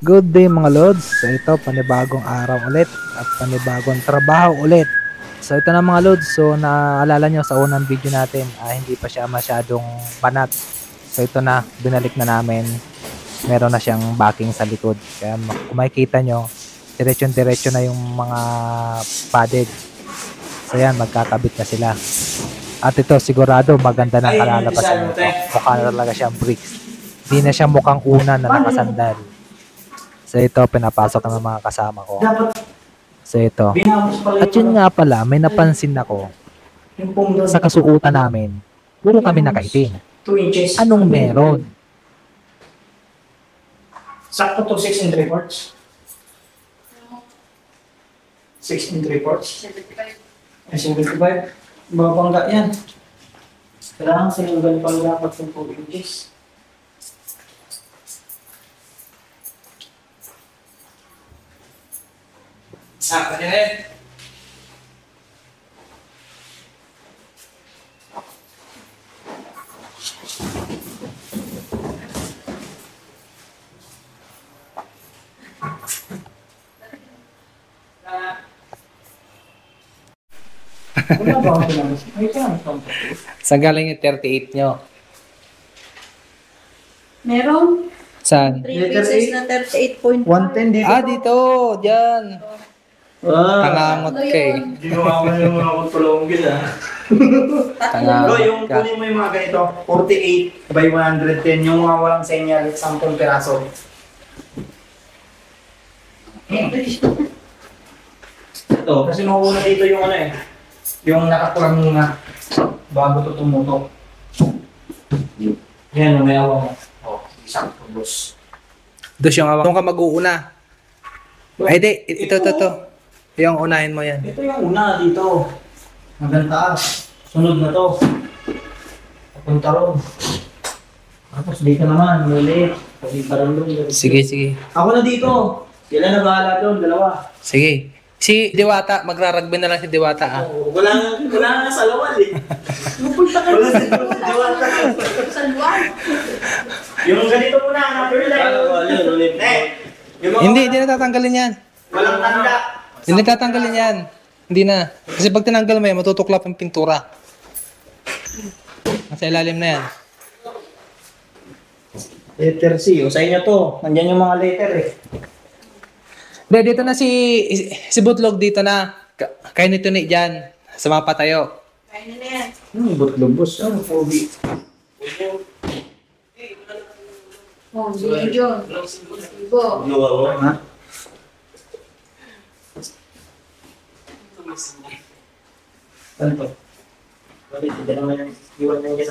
Good day mga lods. So ito, panibagong araw ulit at panibagong trabaho ulit. So ito na mga lods. So naalala nyo sa unang video natin, hindi pa siya masyadong banat. So ito na, binalik na namin. Meron na siyang backing sa likod. Kaya kung makikita nyo, diretso na yung mga padded. So yan, magkakabit na sila. At ito, sigurado maganda na kalalabasan nito. Mukha na talaga siyang bricks. Hindi na siya mukhang una na nakasandal. So ito, pinapasok ng mga kasama ko. So ito. At yun nga pala, may napansin ako. Sa kasuotan namin, puro kami nakaitim. 2 inches. Anong meron? Sakto to 6 and 3/4. 6 and 3/4. 75. Babangga yan. Kailangan sinunggal pang dapat ng 2 inches. Kanya na yan. Wala ba ako pinabas? Ay, kaya ito. Saan galing yung 38 nyo? Meron Saan? 3 pieces na 38.5. 110 dito. Dito! Diyan! Tangamot ka eh. Ginawa ko yung mga kontrolonggil Tangamot Bro, yung ka. kunin mo yung mga ganito, 48 by 110, yung mga walang senyal, 10 peraso. Ito, kasi mauuna dito yung ano eh, yung nakakulang muna bago ito tumutok. Yan, may awa mo. Oh, isang boss. Dos yung awak. Doon ka mag-uuna. Ay di, ito. Yung unahin mo yan. Ito yung una dito. Hanggang taas. Sunod na to. Papunta ron. Tapos dito naman, muli. Papunta ron. Sige. Ako na dito. Sila na bahala doon, dalawa. Sige. Si Diwata, magraragbi na lang si Diwata ah. Oh, wala nga sa lawal eh. Pupunta ka Wala na sa lawal. sa luwan. Yung ganito muna, na-feel like. Hindi natatanggalin yan. Walang tanda. Hindi natatanggalin yan. Hindi na. Kasi pag tinanggal mo yan, matutuklap yung pintura. Nasa ilalim na yan. Letter C. O sa inyo to. Nandyan yung mga letter eh. Hindi, dito na si Butlog dito na. Kayo nito ni dyan. Sa mga patayo. Kain na yan. Butlubos. Ano, pogi. Oh, hindi yun. Ibo. Ha? Ano to? Bakit? Hindi naman yung iwan na yung